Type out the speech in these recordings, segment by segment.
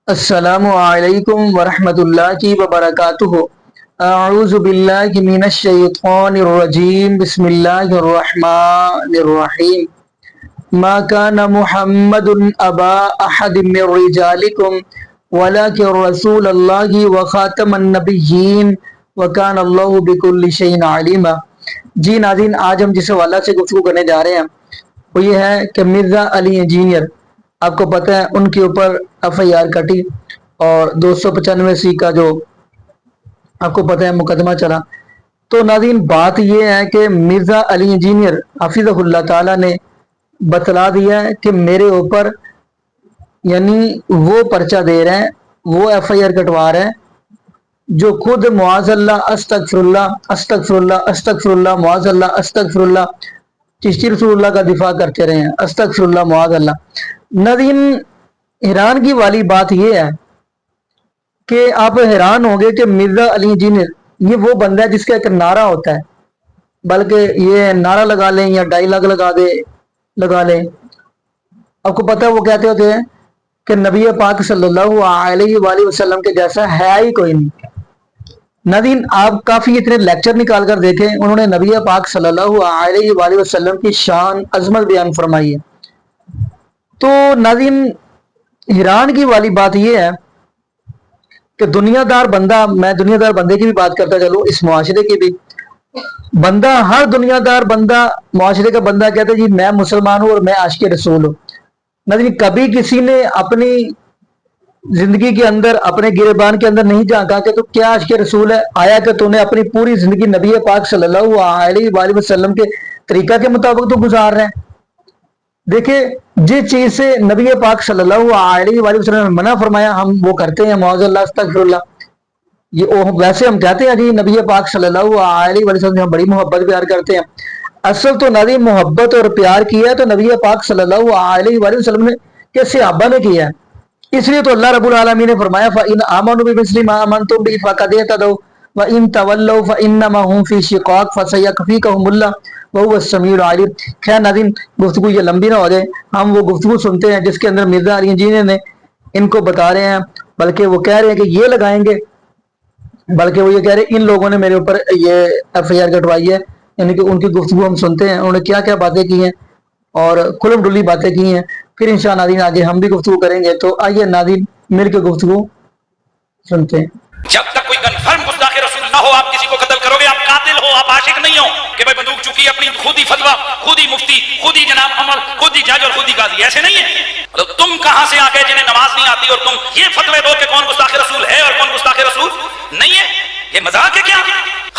السلام علیکم ورحمۃ اللہ وبرکاتہ۔ اعوذ باللہ من الشیطان الرجیم، بسم اللہ الرحمن الرحیم۔ ما کان محمد ابا احد من رجالکم ولکن رسول اللہ وخاتم النبیین وکان اللہ بکل شیء علیما۔ جی ناظرین، آج ہم جس حوالہ سے گفتگو کرنے جا رہے ہیں وہ یہ ہے کہ مرزا علی انجینئر، آپ کو پتہ ہے ان کے اوپر ایف آئی آر کٹی اور 295 کا جو آپ کو پتہ ہے مقدمہ چلا۔ تو ناظرین، بات یہ ہے کہ مرزا علی انجینئر حفظہ اللہ تعالی نے بتلا دیا ہے کہ میرے اوپر یعنی وہ پرچہ دے رہے ہیں، وہ ایف آئی آر کٹوا رہے ہیں جو خود معاذ اللہ استغفر اللہ استغفر اللہ استغفر اللہ معاذ اللہ استغفر اللہ چشتی رسول اللہ کا دفاع کرتے رہے ہیں، استغفر اللہ معاذ اللہ۔ ناظرین، حیران کی والی بات یہ ہے کہ آپ حیران ہوں گے کہ مرزا علی انجینئر یہ وہ بندہ ہے جس کا ایک نعرہ ہوتا ہے، بلکہ یہ نعرہ لگا لیں یا ڈائلاگ لگا لیں، آپ کو پتہ ہے وہ کہتے ہوتے ہیں کہ نبی پاک صلی اللہ علیہ وآلہ وسلم کے جیسا ہے ہی کوئی نہیں۔ ناظرین، آپ کافی اتنے لیکچر نکال کر دیکھیں، انہوں نے نبی پاک صلی اللہ علیہ وآلہ وسلم کی شان عظمت بیان فرمائی ہے۔ تو ناظرین، حیران کی والی بات یہ ہے کہ دنیا دار بندہ، میں دنیا دار بندے کی بھی بات کرتا چلوں، اس معاشرے کی بھی بندہ، ہر دنیا دار بندہ معاشرے کا بندہ کہتا ہے جی میں مسلمان ہوں اور میں عاشق رسول ہوں۔ ناظرین، کبھی کسی نے اپنی زندگی کے اندر اپنے گریبان کے اندر نہیں جھانکا کہ تو کیا عاشق رسول ہے؟ آیا کہ تو نے اپنی پوری زندگی نبی پاک صلی اللہ علیہ وآلہ وسلم کے طریقہ کے مطابق تو گزار رہے ہیں؟ دیکھیں، جس چیز سے نبی پاک صلی اللہ علیہ وآلہ وسلم نے منع فرمایا ہم وہ کرتے ہیں، معاذ اللہ استغفر اللہ۔ یہ ویسے ہم کہتے ہیں جی نبی پاک صلی اللہ علیہ وآلہ وسلم سے ہم بڑی محبت پیار کرتے ہیں، اصل تو نبی محبت اور پیار کیا ہے تو نبی پاک صلی اللہ علیہ وآلہ وسلم نے کہ صحابہ نے کیا ہے۔ اس لیے تو اللہ رب العالمین نے فرمایا فَإِنْ آمَنُوا بِمِثْلِ مَا آمَنْتُمْ بِهِ فَقَدِ اهْتَدَوْا وَإِنْ تَوَلَّوْا فَإِنَّمَا هُمْ فِي شِقَاقٍ فَسَيَكْفِيكَهُمُ اللَّهُ وَهُوَ السَّمِيعُ الْعَلِيمُ۔ خیر ناظرین، گفتگو یہ لمبی نہ ہو جائے، ہم وہ گفتگو سنتے ہیں جس کے اندر مرزا علی انجینئر نے ان کو بتا رہے ہیں، بلکہ وہ کہہ رہے ہیں کہ یہ لگائیں گے، بلکہ وہ یہ کہہ رہے ہیں ان لوگوں نے میرے اوپر یہ ایف آئی آر کٹوائی ہے۔ یعنی کہ ان کی گفتگو ہم سنتے ہیں، انہوں نے کیا کیا باتیں کی ہیں اور کھلم ڈلی باتیں کی ہیں، پھر انشاءاللہ ناظرین آگے ہم بھی گفتگو کریں گے۔ تو آئیے ناظرین مل کے گفتگو سنتے ہیں۔ جب تک کوئی کنفرم گستاخ رسول نہ ہو آپ کسی کو قتل کرو گے، آپ قاتل ہو، آپ عاشق نہیں ہو کہ بھائی بندوق چکی اپنی خود ہی فتویٰ، خود ہی مفتی، خود ہی جناب عمل، خود ہی جج اور خود ہی قاضی، ایسے نہیں ہے۔ تو تم کہاں سے آ گئے جنہیں نماز نہیں آتی اور تم یہ فتوے دو کہ کون گستاخ رسول ہے اور کون گستاخ رسول نہیں ہے؟ یہ مذاق ہے کیا؟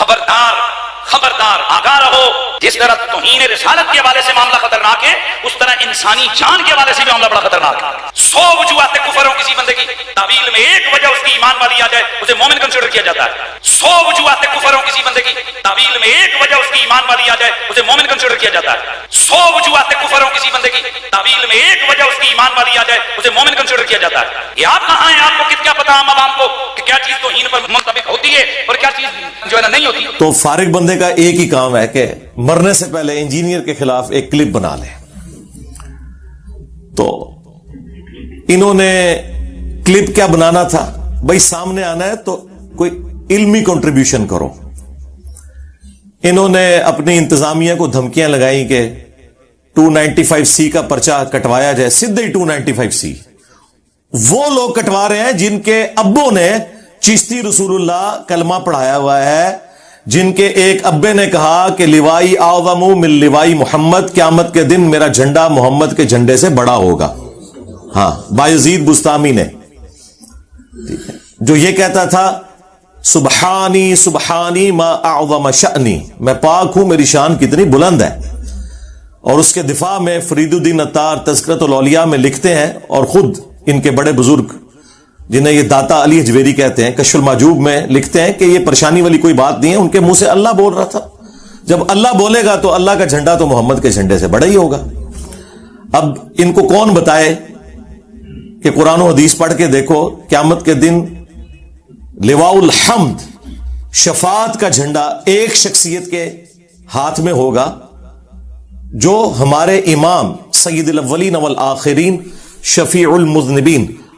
خبردار خبردار، آگاہ رہو، جس طرح توہین رسالت کے حوالے سے معاملہ خطرناک ہے اس طرح انسانی جان کے حوالے سے بھی معاملہ بڑا خطرناک ہے۔ 100 وجوہات کفر ہو کسی بندے کی، تعویل میں ایک وجہ اس کی ایمان والی آ جائے اسے مومن کنسیڈر کیا جاتا ہے۔ 100 وجوہات کفر ہو کسی بندے کی، تعویل میں ایک وجہ اس کی ایمان والی آ جائے اسے مومن کنسیڈر کیا جاتا ہے۔ 100 وجوہات کفر ہو کسی بندے کی، تعویل میں ایک وجہ اس کی ایمان والی آ جائے اسے مومن کنسیڈر کیا جاتا ہے۔ یہ آپ کہاں ہیں؟ آپ کو کیا پتا عام عوام کو کہ کیا چیز توہین پر منطبق ہوتی ہے اور کیا چیز جو ہے نا نہیں ہوتی؟ تو فارغ بندے کا ایک ہی کام ہے کہ مرنے سے پہلے انجینئر کے خلاف ایک کلپ بنا لے۔ تو انہوں نے کلپ کیا بنانا تھا بھائی، سامنے آنا ہے تو کوئی علمی کنٹریبیوشن کرو۔ انہوں نے اپنی انتظامیہ کو دھمکیاں لگائیں کہ 295C کا پرچہ کٹوایا جائے، سیدھے ہی 295C۔ وہ لوگ کٹوا رہے ہیں جن کے ابوں نے چشتی رسول اللہ کلمہ پڑھایا ہوا ہے، جن کے ایک ابے نے کہا کہ لوائی اعظم من لوائی محمد، قیامت کے دن میرا جھنڈا محمد کے جھنڈے سے بڑا ہوگا۔ ہاں، بایزید بستامی نے، جو یہ کہتا تھا سبحانی سبحانی ما اعظم شأنی، میں پاک ہوں، میری شان کتنی بلند ہے۔ اور اس کے دفاع میں فرید الدین عطار تذکرۃ الاولیاء میں لکھتے ہیں، اور خود ان کے بڑے بزرگ جنہیں یہ داتا علی حجویری کہتے ہیں، کشف المحجوب میں لکھتے ہیں کہ یہ پریشانی والی کوئی بات نہیں ہے، ان کے منہ سے اللہ بول رہا تھا، جب اللہ بولے گا تو اللہ کا جھنڈا تو محمد کے جھنڈے سے بڑا ہی ہوگا۔ اب ان کو کون بتائے کہ قرآن و حدیث پڑھ کے دیکھو، قیامت کے دن لواء الحمد، شفاعت کا جھنڈا ایک شخصیت کے ہاتھ میں ہوگا، جو ہمارے امام سید الاولین والآخرین شفیع المذنبین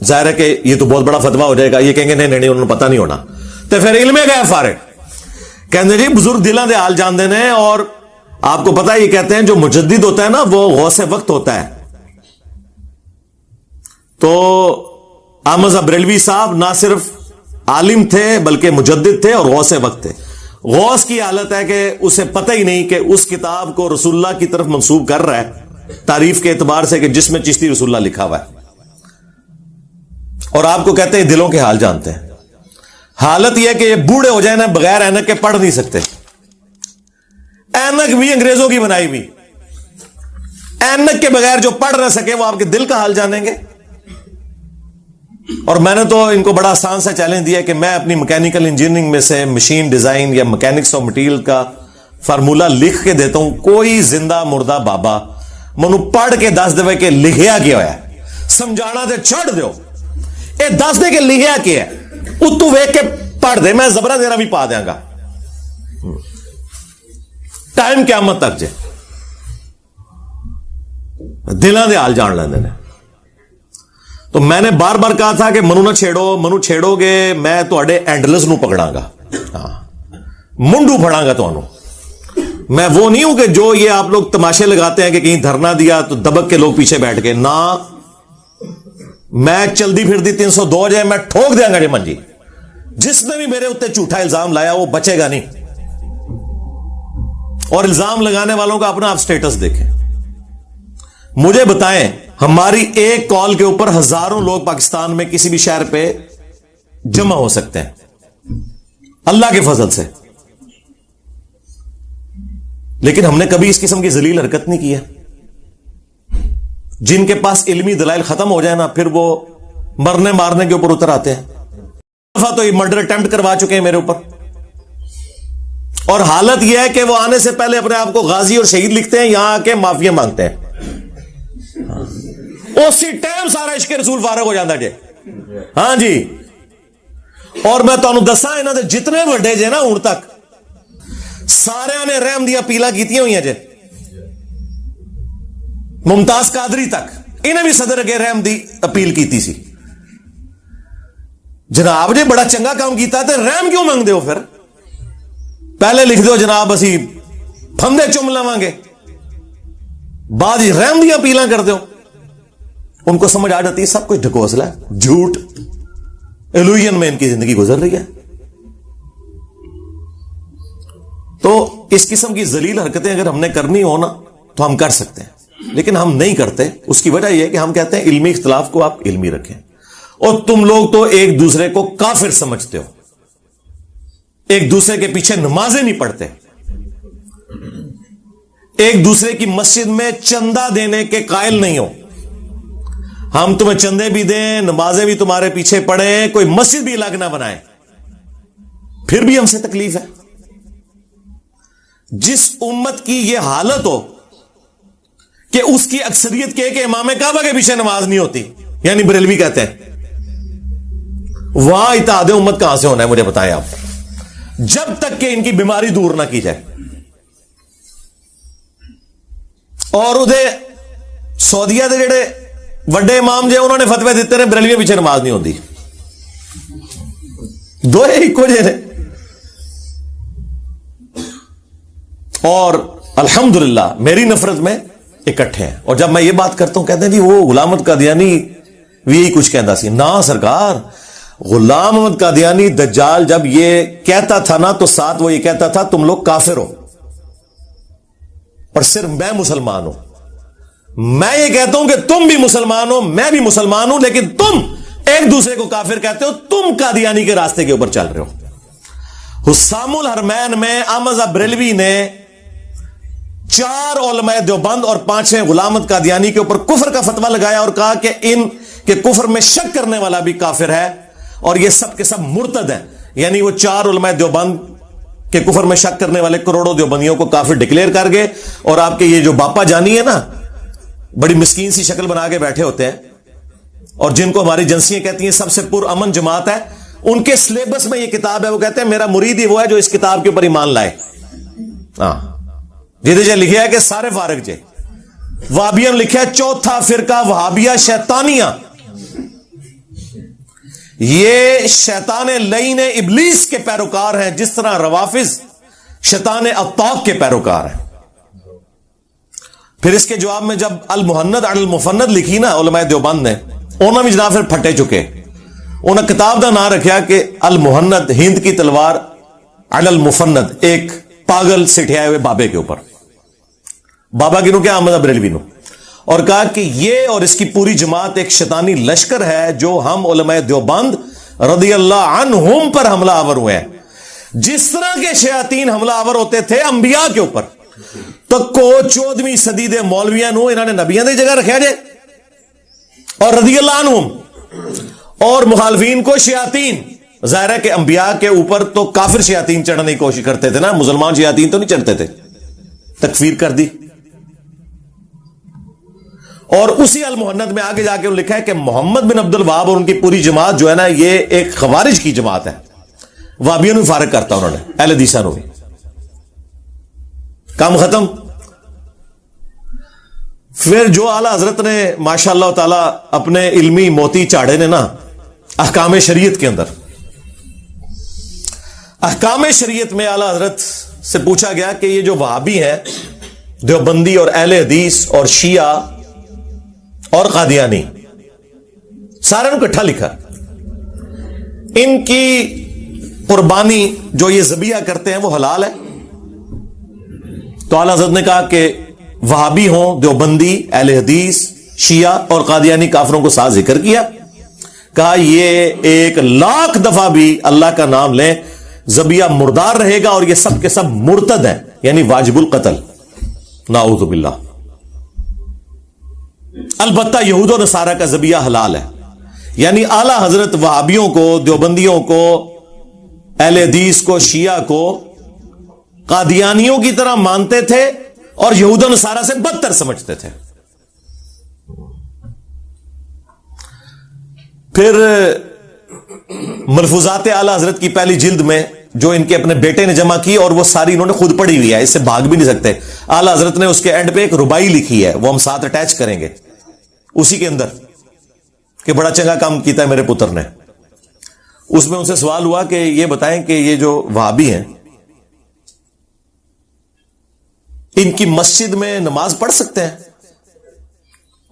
ظاہر ہے کہ یہ تو بہت بڑا فتوا ہو جائے گا, یہ کہیں گے نہیں نہیں انہوں نے پتہ نہیں ہونا, تو پھر علم گئے فارغ کہتے جی بزرگ دلوں دے حال جانتے ہیں. اور آپ کو پتا یہ کہتے ہیں جو مجدد ہوتا ہے نا وہ غوث وقت ہوتا ہے. تو احمد صاحب بریلوی صاحب نہ صرف عالم تھے بلکہ مجدد تھے اور غوث وقت تھے. غوث کی حالت ہے کہ اسے پتہ ہی نہیں کہ اس کتاب کو رسول اللہ کی طرف منسوب کر رہا ہے تعریف کے اعتبار سے کہ جس میں چشتی رسول اللہ لکھا ہوا ہے, اور آپ کو کہتے ہیں دلوں کے حال جانتے ہیں. حالت یہ کہ یہ بوڑھے ہو جائیں نا بغیر اینک کے پڑھ نہیں سکتے. اینک بھی انگریزوں کی بنائی ہوئی, اینک کے بغیر جو پڑھ نہ سکے وہ آپ کے دل کا حال جانیں گے. اور میں نے تو ان کو بڑا آسان سا چیلنج دیا کہ میں اپنی میکینیکل انجینئرنگ میں سے مشین ڈیزائن یا میکینکس آف مٹیریل کا فارمولہ لکھ کے دیتا ہوں. کوئی زندہ مردہ بابا منو پڑھ کے دس دے کہ لکھیا کیا ہے, سمجھانا تے چھڑ دیو, اے دس دے کہ لکھیا کیا ہے, اتو ویک کے پڑھ دے, میں زبرہ دینا بھی پا دیاں گا. ٹائم قیامت تک جے دلوں دے حال جان لیندے نے. تو میں نے بار بار کہا تھا کہ منو نہ چھیڑو, منو چھیڑو گے میں تواڈے اینڈلس نو پکڑاں گا, منڈو پھڑاں گا تانوں. میں وہ نہیں ہوں کہ جو یہ آپ لوگ تماشے لگاتے ہیں کہ کہیں دھرنا دیا تو دبک کے لوگ پیچھے بیٹھ گئے. نہ, میں چلدی پھردی 302 جائے میں ٹھوک دیاں گا جی منجی. جس نے بھی میرے اوپر جھوٹا الزام لایا وہ بچے گا نہیں. اور الزام لگانے والوں کا اپنا آپ سٹیٹس دیکھیں. مجھے بتائیں ہماری ایک کال کے اوپر ہزاروں لوگ پاکستان میں کسی بھی شہر پہ جمع ہو سکتے ہیں اللہ کے فضل سے, لیکن ہم نے کبھی اس قسم کی ذلیل حرکت نہیں کی ہے. جن کے پاس علمی دلائل ختم ہو جائے نا پھر وہ مرنے مارنے کے اوپر اتر آتے ہیں. تو یہ مرڈر اٹیمپٹ کروا چکے ہیں میرے اوپر, اور حالت یہ ہے کہ وہ آنے سے پہلے اپنے آپ کو غازی اور شہید لکھتے ہیں, یہاں آ کے معافیا مانگتے ہیں. اسی ٹائم سارا عشق رسول فارغ ہو جاتا جی. ہاں جی, اور میں تمہیں دساں انہاں دے جتنے بڑے جے نا ہن تک سارے نے رحم دی اپیلاں کیتیاں ہوئی ہیں جے. ممتاز قادری تک انہیں بھی صدر اگے رحم دی اپیل کیتی سی. جناب جی بڑا چنگا کام کیتا تے رحم کیوں مانگ دے ہو؟ پھر پہلے لکھ دو جناب اسی پھندے چم لواں گے, بعد ہی رحم دی اپیلاں کر دو. ان کو سمجھ آ جاتی ہے سب کچھ ڈھکوسلا ہے, جھوٹ ایلوژن میں ان کی زندگی گزر رہی ہے. تو اس قسم کی ذلیل حرکتیں اگر ہم نے کرنی ہو نا تو ہم کر سکتے ہیں, لیکن ہم نہیں کرتے. اس کی وجہ یہ ہے کہ ہم کہتے ہیں علمی اختلاف کو آپ علمی رکھیں, اور تم لوگ تو ایک دوسرے کو کافر سمجھتے ہو, ایک دوسرے کے پیچھے نمازیں نہیں پڑھتے, ایک دوسرے کی مسجد میں چندہ دینے کے قائل نہیں ہو. ہم تمہیں چندے بھی دیں, نمازیں بھی تمہارے پیچھے پڑھیں, کوئی مسجد بھی الگ نہ بنائیں, پھر بھی ہم سے تکلیف ہے. جس امت کی یہ حالت ہو کہ اس کی اکثریت کے کہ امام کعبہ کے پیچھے نماز نہیں ہوتی, یعنی بریلوی کہتے ہیں, وہاں اتحاد امت کہاں سے ہونا ہے مجھے بتائیں آپ, جب تک کہ ان کی بیماری دور نہ کی جائے. اور ادھر سعودیہ دے جڑے وڈے امام جے انہوں نے فتوی دیتے ہیں بریلوی پیچھے نماز نہیں ہوتی. دو ایک جے نے. اور الحمدللہ میری نفرت میں اکٹھے ہیں, اور جب میں یہ بات کرتا ہوں کہتے ہیں جی وہ غلام احمد قادیانی بھی یہی کچھ کہتا سی. نا سرکار, غلام احمد قادیانی دجال جب یہ کہتا تھا نا تو ساتھ وہ یہ کہتا تھا تم لوگ کافر ہو اور صرف میں مسلمان ہوں. میں یہ کہتا ہوں کہ تم بھی مسلمان ہو, میں بھی مسلمان ہوں, لیکن تم ایک دوسرے کو کافر کہتے ہو, تم قادیانی کے راستے کے اوپر چل رہے ہو. حسام الحرمین میں احمد بریلوی نے 4 علماء دیوبند اور 5 غلام احمد قادیانی کے اوپر کفر کا فتویٰ لگایا اور کہا کہ ان کے کفر میں شک کرنے والا بھی کافر ہے, اور یہ سب کے سب مرتد ہیں. یعنی وہ 4 علماء دیوبند کے کفر میں شک کرنے والے کروڑوں دیوبندیوں کو کافر ڈکلیئر کر گئے, اور آپ کے یہ جو باپا جانی ہے نا بڑی مسکین سی شکل بنا کے بیٹھے ہوتے ہیں, اور جن کو ہماری ایجنسیاں کہتی ہیں سب سے پرامن جماعت ہے, ان کے سلیبس میں یہ کتاب ہے. وہ کہتے ہیں میرا مرید ہی وہ ہے جو اس کتاب کے اوپر ایمان لائے. ہاں جی لکھا ہے کہ سارے فارغ جے. وہابیہ لکھا ہے چوتھا فرقہ وہابیہ شیطانیہ, یہ شیطان لعین ابلیس کے پیروکار ہیں، جس طرح روافض شیطان اطاق کے پیروکار ہیں۔ پھر اس کے جواب میں جب المحند علی المفند لکھی نا علماء دیوبند نے، انہوں نے بھی جناب پھر پھٹے چکے، انہوں نے کتاب کا نام رکھا کہ المحند ہند کی تلوار علی المفند، ایک پاگل سٹھیائے ہوئے بابے کے اوپر، بابا کی نو کیا احمد بریلوی نو، اور کہا کہ یہ اور اس کی پوری جماعت ایک شیطانی لشکر ہے جو ہم علماء دیوبند رضی اللہ عنہم پر حملہ آور ہوئے ہیں، جس طرح کے شیاطین حملہ آور ہوتے تھے انبیاء کے اوپر۔ تو کو 14ویں صدی دے مولویاں نو انہوں نے نبیاں دی جگہ رکھا جائے، اور رضی اللہ عنہم، اور مخالفین کو شیاطین۔ ظاہر ہے کہ انبیاء کے اوپر تو کافر شیاطین چڑھنے کی کوشش کرتے تھے نا، مسلمان شیاطین تو نہیں چڑھتے تھے، تکفیر کر دی۔ اور اسی المحند میں آگے جا کے لکھا ہے کہ محمد بن عبد الوہاب اور ان کی پوری جماعت جو ہے نا، یہ ایک خوارج کی جماعت ہے، وہابیوں نے فارغ کرتا انہوں نے، اہل حدیثاں نے بھی۔ کام ختم۔ پھر جو اعلی حضرت نے ماشاء اللہ تعالی اپنے علمی موتی چاڑے نے نا احکام شریعت کے اندر، احکام شریعت میں اعلی حضرت سے پوچھا گیا کہ یہ جو وہابی ہیں، دیوبندی اور اہل حدیث اور شیعہ اور قادیانی، سارے نے اکٹھا لکھا، ان کی قربانی جو یہ ذبیحہ کرتے ہیں وہ حلال ہے؟ تو اعلی حضرت نے کہا کہ وہابی ہوں، دیوبندی، اہل حدیث، شیعہ اور قادیانی کافروں کو ساتھ ذکر کیا، کہا یہ 1,00,000 دفعہ بھی اللہ کا نام لیں ذبیحہ مردار رہے گا، اور یہ سب کے سب مرتد ہیں، یعنی واجب القتل، نعوذ باللہ۔ البتہ یہود و نصارہ کا ذبیحہ حلال ہے، یعنی اعلی حضرت وہابیوں کو، دیوبندیوں کو، اہل حدیث کو، شیعہ کو قادیانیوں کی طرح مانتے تھے اور یہود و نصارہ سے بدتر سمجھتے تھے۔ پھر ملفوظات اعلی حضرت کی پہلی جلد میں جو ان کے اپنے بیٹے نے جمع کی، اور وہ ساری انہوں نے خود پڑھی ہوئی ہے، اس سے بھاگ بھی نہیں سکتے۔ اعلی حضرت نے اس کے اینڈ پہ ایک ربائی لکھی ہے، وہ ہم ساتھ اٹیچ کریں گے اسی کے اندر، کہ بڑا چنگا کام کیتا ہے میرے پتر نے۔ اس میں ان سے سوال ہوا کہ یہ بتائیں کہ یہ جو وہابی ہیں، ان کی مسجد میں نماز پڑھ سکتے ہیں؟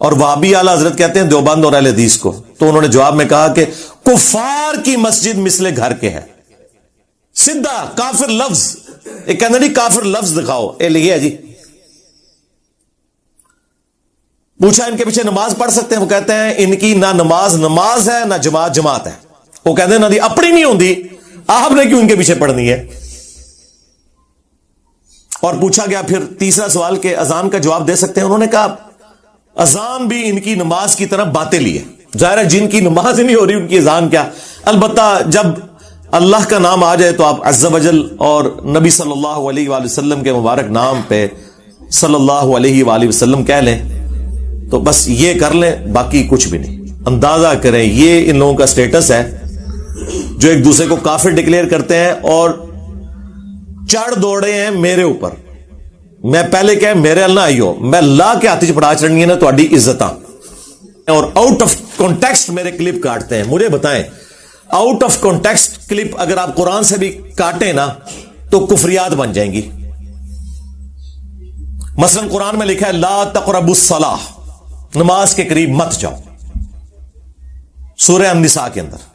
اور وہابی اعلی حضرت کہتے ہیں دیوبند اور اہل حدیث کو، تو انہوں نے جواب میں کہا کہ کفار کی مسجد مثل گھر کے ہے، سیدھا کافر لفظ، ایک کہنا نہیں کافر لفظ دکھاؤ، اے لکھے جی۔ پوچھا ان کے پیچھے نماز پڑھ سکتے ہیں؟ وہ کہتے ہیں ان کی نہ نماز ہے، نہ جماعت ہے۔ وہ کہتے ہیں نہ دی اپنی نہیں ہوندی، آپ نے کیوں ان کے پیچھے پڑھنی ہے؟ اور پوچھا گیا پھر تیسرا سوال کہ اذان کا جواب دے سکتے ہیں؟ انہوں نے کہا اذان بھی ان کی نماز کی طرح باطل ہے، ظاہر ہے جن کی نماز نہیں ہو رہی ان کی اذان کیا۔ البتہ جب اللہ کا نام آ جائے تو آپ عز و جل اور نبی صلی اللہ علیہ وآلہ وسلم کے مبارک نام پہ صلی اللہ علیہ وآلہ وسلم کہہ لیں تو بس یہ کر لیں، باقی کچھ بھی نہیں۔ اندازہ کریں یہ ان لوگوں کا سٹیٹس ہے جو ایک دوسرے کو کافر ڈکلیئر کرتے ہیں اور چڑھ دوڑے ہیں میرے اوپر۔ میں پہلے کہ میرے اللہ آئیو، میں اللہ کے ہاتھ پڑا چڑھنی ہے نا تہاڈی عزتاں، اور آؤٹ آف کانٹیکسٹ میرے کلپ کاٹتے ہیں۔ مجھے بتائیں آؤٹ آف کانٹیکسٹ کلپ اگر آپ قرآن سے بھی کاٹیں نا تو کفریات بن جائیں گی۔ مثلا قرآن میں لکھا ہے لا تقربوا الصلاۃ، نماز کے قریب مت جاؤ، سورہ النساء کے اندر۔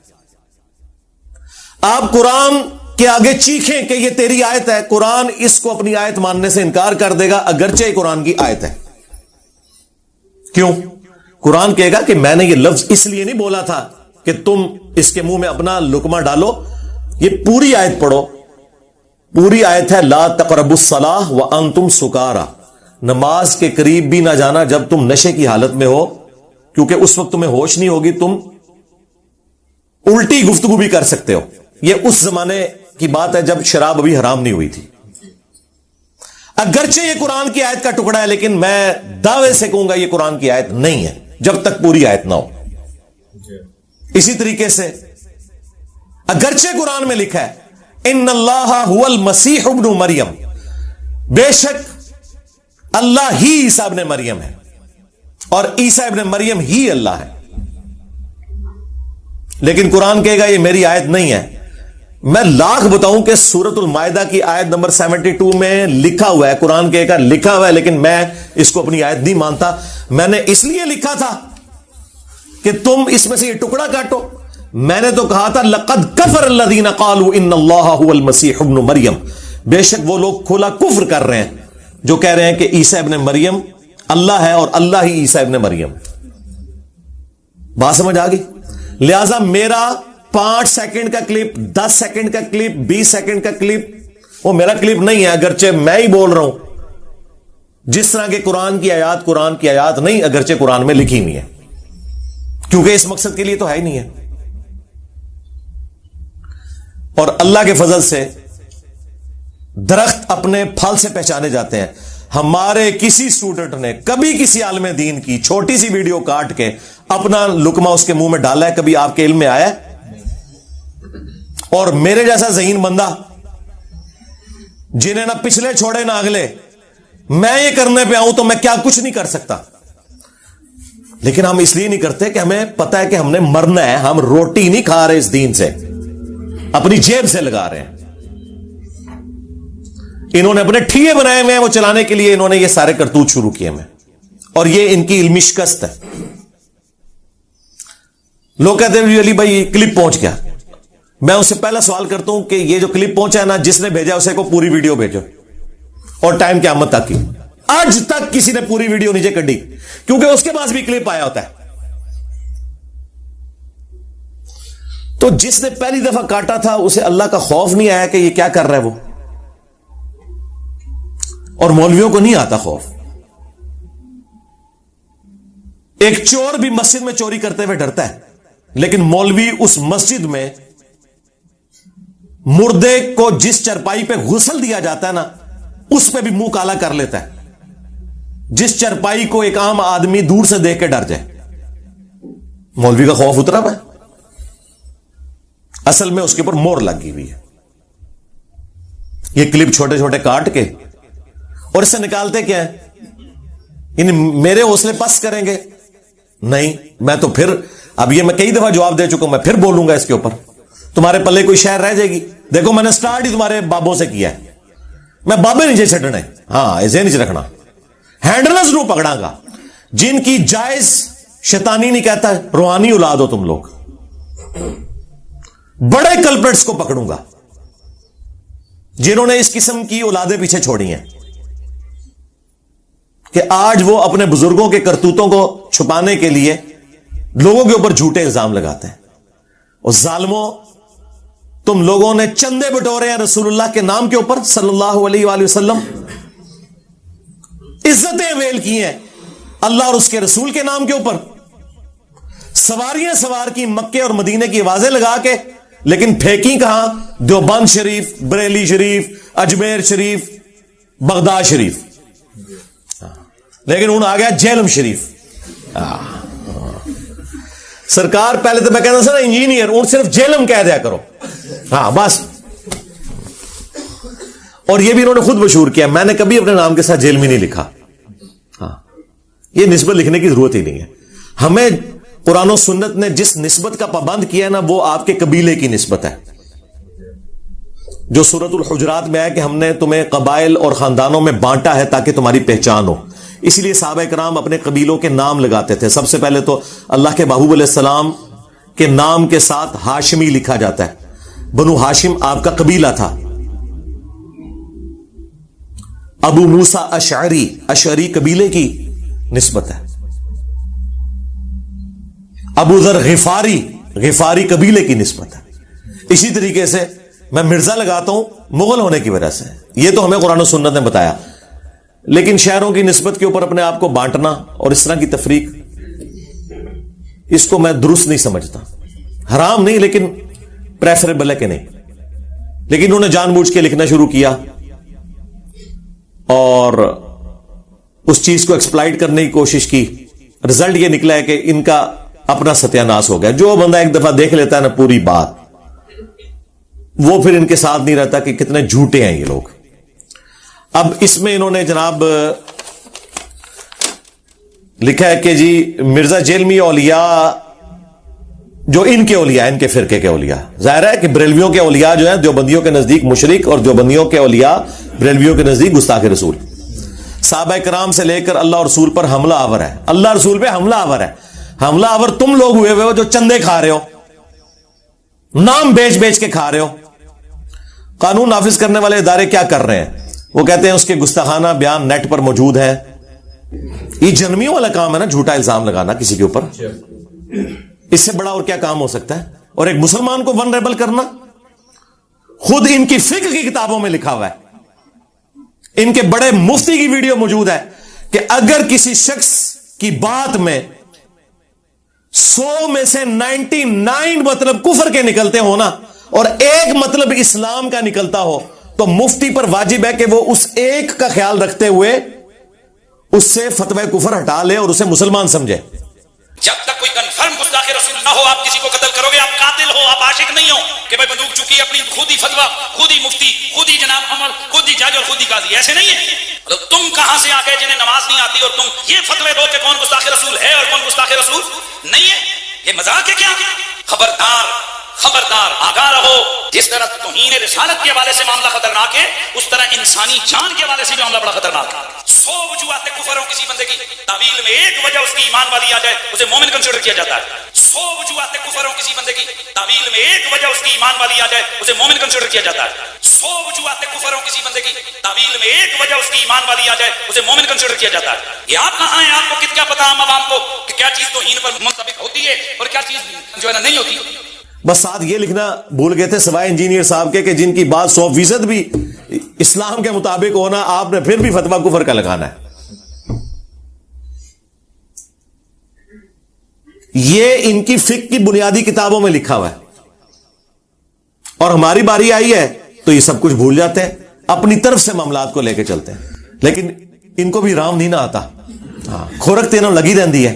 آپ قرآن کے آگے چیخیں کہ یہ تیری آیت ہے، قرآن اس کو اپنی آیت ماننے سے انکار کر دے گا اگرچہ یہ قرآن کی آیت ہے۔ کیوں؟ قرآن کہے گا کہ میں نے یہ لفظ اس لیے نہیں بولا تھا کہ تم اس کے منہ میں اپنا لقمہ ڈالو، یہ پوری آیت پڑھو، پوری آیت ہے لا تقربوا الصلاۃ وانتم سکارا، نماز کے قریب بھی نہ جانا جب تم نشے کی حالت میں ہو، کیونکہ اس وقت تمہیں ہوش نہیں ہوگی، تم الٹی گفتگو بھی کر سکتے ہو۔ یہ اس زمانے کی بات ہے جب شراب ابھی حرام نہیں ہوئی تھی۔ اگرچہ یہ قرآن کی آیت کا ٹکڑا ہے لیکن میں دعوے سے کہوں گا یہ قرآن کی آیت نہیں ہے جب تک پوری آیت نہ ہو۔ اسی طریقے سے اگرچہ قرآن میں لکھا ہے ان اللہ هو المسیح ابن مریم، بے شک اللہ ہی عیسیٰ ابن مریم ہے اور عیسیٰ ابن مریم ہی اللہ ہے۔ لیکن قرآن کہے گا یہ میری آیت نہیں ہے. میں لاکھ بتاؤں کہ سورۃ المائدہ کی آیت نمبر 72 میں لکھا ہوا ہے, قرآن کہے گا لکھا ہوا ہے, لیکن میں اس کو اپنی آیت نہیں مانتا. میں نے اس لیے لکھا تھا کہ تم اس میں سے یہ ٹکڑا کاٹو. میں نے تو کہا تھا لقد کفر الذین قالوا ان اللہ هو المسیح ابن مریم, بے شک وہ لوگ کھلا کفر کر رہے ہیں جو کہہ رہے ہیں کہ عیسیٰ ابن مریم اللہ ہے اور اللہ ہی عیسیٰ ابن مریم. بات سمجھ آ گئی؟ لہذا میرا 5 سیکنڈ کا کلپ, 10 سیکنڈ کا کلپ, 20 سیکنڈ کا کلپ وہ میرا کلپ نہیں ہے, اگرچہ میں ہی بول رہا ہوں. جس طرح کے قرآن کی آیات نہیں, اگرچہ قرآن میں لکھی ہوئی ہے, کیونکہ اس مقصد کے لیے تو ہے ہی نہیں ہے. اور اللہ کے فضل سے درخت اپنے پھل سے پہچانے جاتے ہیں. ہمارے کسی اسٹوڈنٹ نے کبھی کسی عالم دین کی چھوٹی سی ویڈیو کاٹ کے اپنا لقمہ اس کے منہ میں ڈالا ہے؟ کبھی آپ کے علم میں آیا ہے؟ اور میرے جیسا ذہین بندہ جنہیں نہ پچھلے چھوڑے نہ اگلے, میں یہ کرنے پہ آؤں تو میں کیا کچھ نہیں کر سکتا. لیکن ہم اس لیے نہیں کرتے کہ ہمیں پتا ہے کہ ہم نے مرنا ہے. ہم روٹی نہیں کھا رہے اس دین سے, اپنی جیب سے لگا رہے ہیں. انہوں نے اپنے ٹھیے بنائے ہوئے ہیں, وہ چلانے کے لیے انہوں نے یہ سارے کرتوت شروع کیے ہیں, اور یہ ان کی علمی شکست ہے. لوگ کہتے ہیں علی بھائی کلپ پہنچ گیا. میں اس سے پہلا سوال کرتا ہوں کہ یہ جو کلپ پہنچا ہے نا, جس نے بھیجا اسے کو پوری ویڈیو بھیجو, اور ٹائم قیامت تک کی. آج تک کسی نے پوری ویڈیو نیچے کڈی, کیونکہ اس کے پاس بھی کلپ آیا ہوتا ہے. تو جس نے پہلی دفعہ کاٹا تھا اسے اللہ کا خوف نہیں آیا کہ یہ کیا کر رہا ہے وہ, اور مولویوں کو نہیں آتا خوف. ایک چور بھی مسجد میں چوری کرتے ہوئے ڈرتا ہے, لیکن مولوی اس مسجد میں مردے کو جس چرپائی پہ غسل دیا جاتا ہے نا, اس پہ بھی منہ کالا کر لیتا ہے, جس چرپائی کو ایک عام آدمی دور سے دیکھ کے ڈر جائے. مولوی کا خوف اترا ہے, اصل میں اس کے اوپر مور لگی ہوئی ہے. یہ کلپ چھوٹے چھوٹے کاٹ کے اور اس سے نکالتے کیا ہے؟ میرے حوصلے پست کریں گے؟ نہیں. میں تو پھر اب یہ میں کئی دفعہ جواب دے چکا ہوں, میں پھر بولوں گا اس کے اوپر. تمہارے پلے کوئی شہر رہ جائے گی؟ دیکھو میں نے سٹارٹ ہی تمہارے بابوں سے کیا ہے. میں بابے نیچے چھٹنے, ہاں ایسے نیچے رکھنا, ہینڈلز نو پکڑا گا. جن کی جائز شیطانی نہیں کہتا, روحانی اولاد ہو تم لوگ, بڑے کلپریٹس کو پکڑوں گا جنہوں نے اس قسم کی اولادیں پیچھے چھوڑی ہیں کہ آج وہ اپنے بزرگوں کے کرتوتوں کو چھپانے کے لیے لوگوں کے اوپر جھوٹے الزام لگاتے ہیں. اور ظالموں, تم لوگوں نے چندے بٹورے ہیں رسول اللہ کے نام کے اوپر صلی اللہ علیہ وآلہ وسلم, عزتیں ویل کی ہیں اللہ اور اس کے رسول کے نام کے اوپر, سواریاں سوار کی مکے اور مدینے کی آوازیں لگا کے, لیکن پھینکی کہاں؟ دیوبند شریف, بریلی شریف, اجمیر شریف, بغداد شریف, لیکن ہوں آ گیا جہلم شریف. سرکار پہلے تو میں کہتا تھا نا انجینئر, ہوں صرف جہلم کہہ دیا کرو, ہاں بس. اور یہ بھی انہوں نے خود مشہور کیا, میں نے کبھی اپنے نام کے ساتھ جہلمی نہیں لکھا. ہاں, یہ نسبت لکھنے کی ضرورت ہی نہیں ہے. ہمیں قرآن و سنت نے جس نسبت کا پابند کیا نا, وہ آپ کے قبیلے کی نسبت ہے, جو سورۃ الحجرات میں ہے کہ ہم نے تمہیں قبائل اور خاندانوں میں بانٹا ہے تاکہ تمہاری پہچان ہو. اس لیے صحابہ کرام اپنے قبیلوں کے نام لگاتے تھے. سب سے پہلے تو اللہ کے محبوب علیہ السلام کے نام کے ساتھ ہاشمی لکھا جاتا ہے. بنو ہاشم آپ کا قبیلہ تھا. ابو موسیٰ اشعری, اشعری قبیلے کی نسبت ہے. ابو ذر غفاری, غفاری قبیلے کی نسبت ہے. اسی طریقے سے میں مرزا لگاتا ہوں مغل ہونے کی وجہ سے. یہ تو ہمیں قرآن و سنت نے بتایا, لیکن شہروں کی نسبت کے اوپر اپنے آپ کو بانٹنا اور اس طرح کی تفریق, اس کو میں درست نہیں سمجھتا. حرام نہیں, لیکن پریفریبل ہے کہ نہیں. لیکن انہوں نے جان بوجھ کے لکھنا شروع کیا اور اس چیز کو ایکسپلائٹ کرنے کی کوشش کی. رزلٹ یہ نکلا ہے کہ ان کا اپنا ستیہ ناش ہو گیا. جو بندہ ایک دفعہ دیکھ لیتا ہے نا پوری بات, وہ پھر ان کے ساتھ نہیں رہتا کہ کتنے جھوٹے ہیں یہ لوگ. اب اس میں انہوں نے جناب لکھا ہے کہ جی مرزا جیلمی اولیاء جو ان کے اولیاء، ان کے فرقے کے اولیاء. ظاہر ہے کہ بریلویوں کے اولیاء جو ہیں دیوبندیوں کے نزدیک مشرک، اور دیوبندیوں کے اولیاء بریلویوں کے نزدیک گستاخ رسول. صحابہ کرام سے لے کر اللہ رسول پر حملہ آور ہے. اللہ رسول پہ حملہ آور ہے. حملہ آور تم لوگ ہوئے ہو جو چندے کھا رہے ہو، نام بیچ بیچ کے کھا رہے ہو. قانون نافذ کرنے والے ادارے کیا کر رہے ہیں؟ وہ کہتے ہیں اس کے گستاخانہ بیان نیٹ پر موجود ہے. یہ جنمیوں والا کام ہے نا، جھوٹا الزام لگانا کسی کے اوپر. اس سے بڑا اور کیا کام ہو سکتا ہے؟ اور ایک مسلمان کو ونریبل کرنا. خود ان کی فقہ کی کتابوں میں لکھا ہوا ہے، ان کے بڑے مفتی کی ویڈیو موجود ہے کہ اگر کسی شخص کی بات میں 100 میں سے 99 مطلب کفر کے نکلتے ہو نا، اور ایک مطلب اسلام کا نکلتا ہو، تو مفتی پر واجب ہے کہ وہ اس ایک کا خیال رکھتے ہوئے اس سے فتوی کفر ہٹا لے اور اسے مسلمان سمجھے. جب تک کوئی کنفرم گستاخ رسول نہ ہو آپ کسی کو قتل کرو گے. آپ قاتل ہو، آپ عاشق نہیں ہو کہ بھائی بندوق چکی اپنی خود ہی فتویٰ، خود ہی مفتی، خود ہی جناب عمل، خود ہی جج اور خود ہی قاضی. ایسے نہیں ہے. تم کہاں سے آ گئے جنہیں نماز نہیں آتی اور تم یہ فتوے دو کہ کون گستاخ رسول ہے اور کون گستاخ رسول نہیں ہے؟ یہ مذاق ہے کیا؟ خبردار خبردار، آگاہ رہو. جس طرح توہین رسالت کے حوالے سے معاملہ خطرناک ہے، اس طرح انسانی جان کے حوالے سے بھی معاملہ بڑا خطرناک ہے. 100 وجوہات کفر ہوں کسی بندے کی تعویل میں ایک وجہ اس کی ایمان والی آ جائے اسے مومن کنسیڈر کیا جاتا ہے. 100 وجوہات کفر ہوں کسی بندے کی تعویل میں ایک وجہ اس کی ایمان والی آ جائے اسے مومن کنسیڈر کیا جاتا ہے. 100 وجوہات کفر ہوں کسی بندے کی تعویل میں ایک وجہ اس کی ایمان والی آ جائے اسے مومن کنسیڈر کیا جاتا ہے. یہ آپ کہاں ہیں؟ آپ کو کیا پتا عام عوام کو کہ کیا چیز توہین پر منطبق ہوتی ہے اور کیا چیز جو ہے نا نہیں ہوتی. بس ساتھ یہ لکھنا بھول گئے تھے سوائے انجینئر صاحب کے کہ جن کی بات 100% بھی اسلام کے مطابق ہونا، آپ نے پھر بھی فتویٰ کفر کا لگانا ہے. یہ ان کی فقہ کی بنیادی کتابوں میں لکھا ہوا ہے، اور ہماری باری آئی ہے تو یہ سب کچھ بھول جاتے ہیں، اپنی طرف سے معاملات کو لے کے چلتے ہیں. لیکن ان کو بھی رام نہیں نہ آتا، کھورک تینوں لگی رہتی ہے.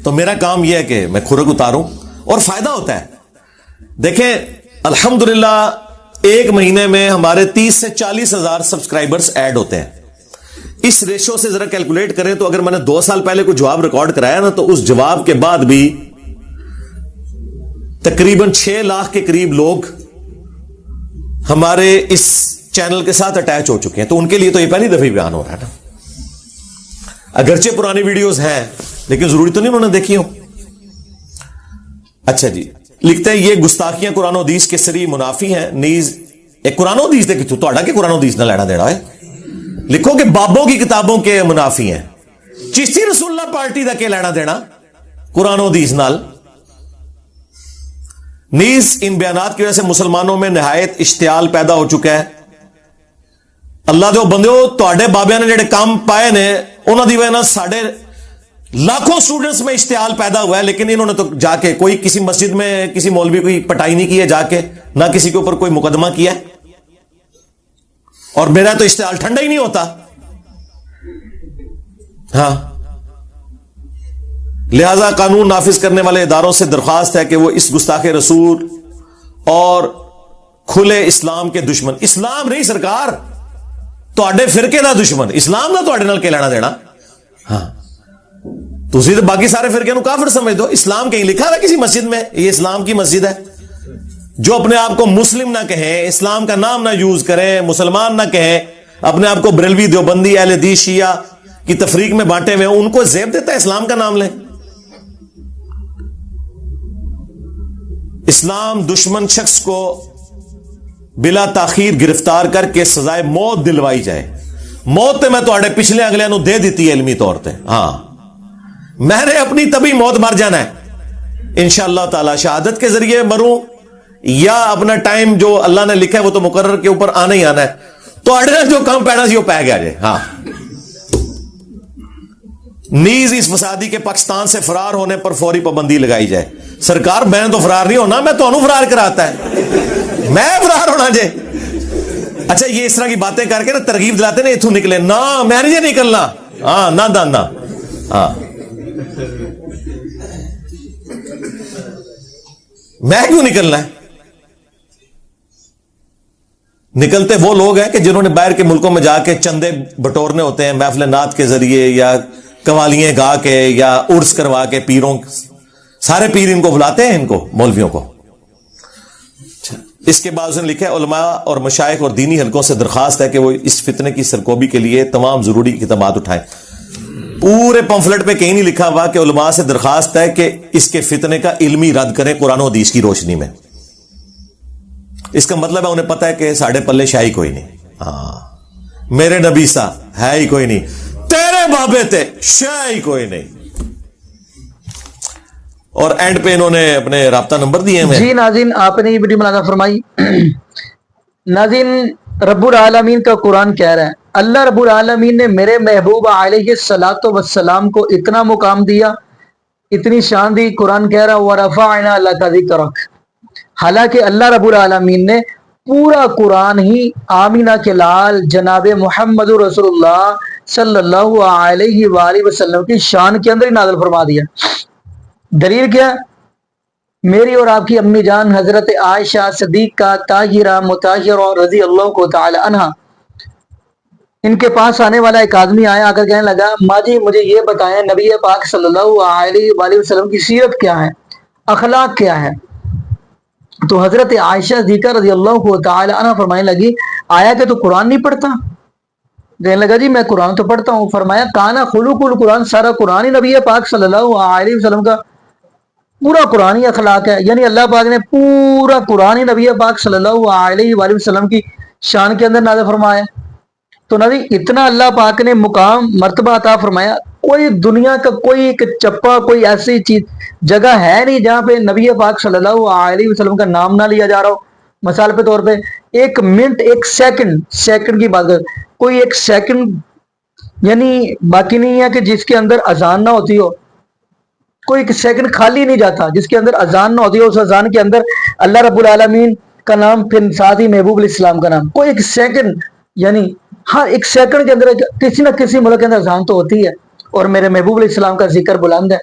تو میرا کام یہ ہے کہ میں کھورک اتاروں اور فائدہ ہوتا ہے. دیکھیں الحمدللہ ایک مہینے میں ہمارے 30 سے 40 ہزار سبسکرائبرز ایڈ ہوتے ہیں. اس ریشو سے ذرا کیلکولیٹ کریں تو اگر میں نے 2 سال پہلے کوئی جواب ریکارڈ کرایا نا، تو اس جواب کے بعد بھی تقریباً 6 لاکھ کے قریب لوگ ہمارے اس چینل کے ساتھ اٹیچ ہو چکے ہیں. تو ان کے لیے تو یہ پہلی دفعہ بیان ہو رہا ہے نا. اگرچہ پرانی ویڈیوز ہیں لیکن ضروری تو نہیں انہوں نے دیکھی ہو. اچھا جی، لکھتے ہیں یہ گستاخیاں قرآن و حدیث کے سری منافی ہیں نیز. ایک قرآن و حدیث دیکھ تو تھوڑا کہ قرآن و حدیث نہ لینا دینا ہے. لکھو کہ بابوں کی کتابوں کے منافی ہیں. چشتی رسول اللہ پارٹی دا کے لینا دینا قرآن و حدیث نال. نیز ان بیانات کی وجہ سے مسلمانوں میں نہایت اشتعال پیدا ہو چکا ہے. اللہ دے بندیو، تواڈے بابیاں نے جڑے کام پائے نے انہاں دی وجہ نال ساڈے لاکھوں سٹوڈنٹس میں اشتعال پیدا ہوا ہے. لیکن انہوں نے تو جا کے کوئی کسی مسجد میں کسی مولوی کوئی پٹائی نہیں کی ہے، جا کے نہ کسی کے اوپر کوئی مقدمہ کیا ہے. اور میرا تو اشتعال ٹھنڈا ہی نہیں ہوتا. ہاں، لہذا قانون نافذ کرنے والے اداروں سے درخواست ہے کہ وہ اس گستاخ رسول اور کھلے اسلام کے دشمن، اسلام نہیں سرکار، تواڈے فرقے دا دشمن، اسلام دا تواڈے نال کی لینا دینا. ہاں، تسی تو باقی سارے فرقے نو کافر سمجھ دو. اسلام کہیں لکھا ہے کسی مسجد میں یہ اسلام کی مسجد ہے؟ جو اپنے آپ کو مسلم نہ کہیں، اسلام کا نام نہ یوز کریں، مسلمان نہ کہیں، اپنے آپ کو بریلوی، دیوبندی، اہل حدیث، شیعہ کی تفریق میں بانٹے ہوئے، ان کو زیب دیتا ہے اسلام کا نام لیں. اسلام دشمن شخص کو بلا تاخیر گرفتار کر کے سزائے موت دلوائی جائے. موت تے میں تواڈے پچھلے اگلے نو دے دیتی ہے علمی طور تے. ہاں، میں نے اپنی تبھی موت مر جانا ہے انشاءاللہ تعالی. شہادت کے ذریعے مروں یا اپنا ٹائم جو اللہ نے لکھا ہے وہ تو مقرر کے اوپر آنا ہی آنا ہے. تو اڑنا جو کام پینا سی وہ پہ گیا جائے. ہاں، نیز اس فسادی کے پاکستان سے فرار ہونے پر فوری پابندی لگائی جائے. سرکار میں تو فرار نہیں ہونا، میں تو فرار کراتا ہے، میں فرار ہونا جے. اچھا، یہ اس طرح کی باتیں کر کے نا ترغیب دلاتے نا اتوں نکلے نہ، میں نہیں نکلنا. ہاں، نہ دانا. ہاں، میں کیوں نکلنا ہے؟ نکلتے وہ لوگ ہیں کہ جنہوں نے باہر کے ملکوں میں جا کے چندے بٹورنے ہوتے ہیں محفل نعت کے ذریعے، یا قوالیاں گا کے، یا عرس کروا کے پیروں سارے پیر ان کو بلاتے ہیں، ان کو مولویوں کو۔ اس کے بعد اس نے لکھا ہے علماء اور مشائخ اور دینی حلقوں سے درخواست ہے کہ وہ اس فتنے کی سرکوبی کے لیے تمام ضروری اقدامات اٹھائیں۔ پورے پمفلٹ پہ کہیں نہیں لکھا ہوا کہ علماء سے درخواست ہے کہ اس کے فتنے کا علمی رد کریں قرآن و حدیث کی روشنی میں۔ اس کا مطلب ہے انہیں پتہ ہے کہ ساڑھے پلے شاہی کوئی نہیں، ہاں میرے نبی سا ہے ہی کوئی نہیں، تیرے بابے تے شاہی کوئی نہیں۔ اور اینڈ پہ انہوں نے اپنے رابطہ نمبر دیے ہیں۔ جی ناظرین، آپ نے یہ ویڈیو ملاحظہ فرمائی۔ ناظرین، رب العالمین کا قرآن کہہ رہا ہے، اللہ رب العالمین نے میرے محبوب علیہ الصلاۃ والسلام کو اتنا مقام دیا، اتنی شان دی۔ قرآن کہہ رہا وَرَفَعْنَا لَكَ ذِكْرَكَ، حالانکہ اللہ رب العالمین نے پورا قرآن ہی آمینہ کے لال جناب محمد رسول اللہ صلی اللہ علیہ وآلہ وسلم کی شان کے اندر ہی نازل فرما دیا۔ دلیل کیا؟ میری اور آپ کی امی جان حضرت عائشہ صدیقہ طاہرہ مطہرہ رضی اللہ کو تعالی عنہ، ان کے پاس آنے والا ایک آدمی آیا، آ کر کہنے لگا ماں جی مجھے یہ بتائیں نبی پاک صلی اللہ علیہ وآلہ وسلم کی سیرت کیا ہے، اخلاق کیا ہے؟ تو حضرت عائشہ صدیقہ رضی اللہ کو تعالی عنہ فرمانے لگی آیا کہ تو قرآن نہیں پڑھتا؟ کہنے لگا جی میں قرآن تو پڑھتا ہوں۔ فرمایا کانا خلق القرآن، سارا قرآن ہی نبی پاک صلی اللہ علیہ وسلم کا پورا قرآن ہی اخلاق ہے، یعنی اللہ پاک نے پورا قرآن ہی نبی پاک صلی اللہ علیہ وآلہ وسلم کی شان کے اندر نازل فرمایا۔ تو نبی اتنا اللہ پاک نے مقام مرتبہ عطا فرمایا، کوئی دنیا کا کوئی ایک چپا کوئی ایسی چیز جگہ ہے نہیں جہاں پہ نبی پاک صلی اللہ علیہ وسلم کا نام نہ لیا جا رہا ہو۔ مثال کے طور پہ ایک منٹ، ایک سیکنڈ کی بات کر، کوئی ایک سیکنڈ یعنی باقی نہیں ہے کہ جس کے اندر اذان نہ ہوتی ہو، کوئی ایک سیکنڈ خالی نہیں جاتا جس کے اندر اذان نہ ہوتی ہو، اس اذان کے اندر اللہ رب العالمین کا نام، پھر ساتھ ہی محبوب علیہ السلام کا نام۔ کوئی ایک سیکنڈ یعنی ہر ایک سیکنڈ کے اندر کسی نہ کسی ملک کے اندر اذان تو ہوتی ہے، اور میرے محبوب علیہ السلام کا ذکر بلند ہے،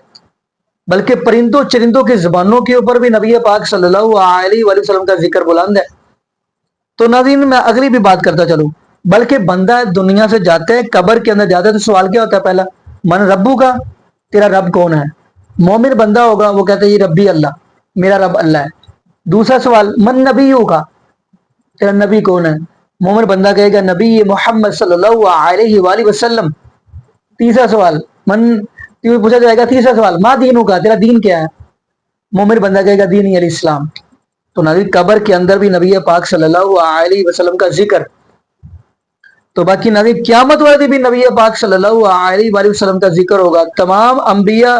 بلکہ پرندوں چرندوں کی زبانوں کے اوپر بھی نبی پاک صلی اللہ علیہ وآلہ وسلم کا ذکر بلند ہے۔ تو ناظرین میں اگلی بھی بات کرتا چلوں، بلکہ بندہ دنیا سے جاتا ہے، قبر کے اندر جاتا ہے تو سوال کیا ہوتا ہے؟ پہلا من ربو کا، تیرا رب کون ہے؟ مومن بندہ ہوگا وہ کہتا ہے یہ ربی اللہ، میرا رب اللہ ہے۔ دوسرا سوال من نبیوں کا، تیرا نبی کون ہے؟ مومن بندہ کہے گا نبی محمد صلی اللہ علیہ وآلہ وسلم۔ تیسرا سوال پوچھا جائے گا، تیسرا سوال ما دینوں کا، تیرا دین کیا ہے؟ مومن بندہ کہے گا دین علیہ السلام۔ تو نبی قبر کے اندر بھی نبی پاک صلی اللہ علیہ وسلم کا ذکر، تو باقی نبی قیامت والے بھی نبی پاک صلی اللہ علیہ وآلہ وسلم کا ذکر ہوگا۔ تمام انبیاء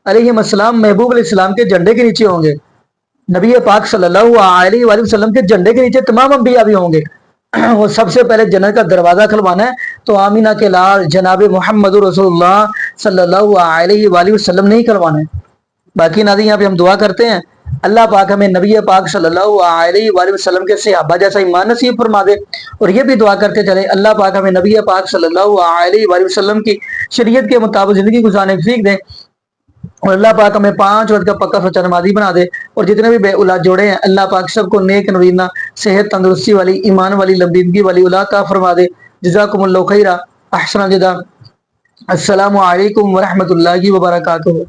علیہ السلام محبوب علیہ السلام کے جھنڈے کے نیچے ہوں گے، نبی پاک صلی اللہ علیہ وآلہ وسلم کے جھنڈے کے نیچے تمام انبیاء بھی ہوں گے۔ وہ سب سے پہلے جنت کا دروازہ کھلوانا ہے تو آمینہ کے لال جناب محمد رسول اللہ صلی اللہ علیہ وآلہ وسلم نہیں کھلوانا ہے۔ باقی ناظرین یہاں پہ ہم دعا کرتے ہیں اللہ پاک ہمیں نبی پاک صلی اللہ علیہ وآلہ وسلم کے صحابہ جیسا ایمان نصیب فرما دے، اور یہ بھی دعا کرتے چلے اللہ پاک ہمیں نبی پاک صلی اللہ علیہ وآلہ وسلم کی شریعت کے مطابق زندگی گزارنے کی توفیق دے، اور اللہ پاک ہمیں 5 وقت کا پکا سچا نمازی بنا دے، اور جتنے بھی بے اولاد جوڑے ہیں اللہ پاک سب کو نیک نوینا صحت تندرستی والی ایمان والی لمبی زندگی والی اولاد عطا فرما دے۔ جزاکم اللہ خیرہ، احسن الجزا۔ السلام علیکم ورحمۃ اللہ وبرکاتہ۔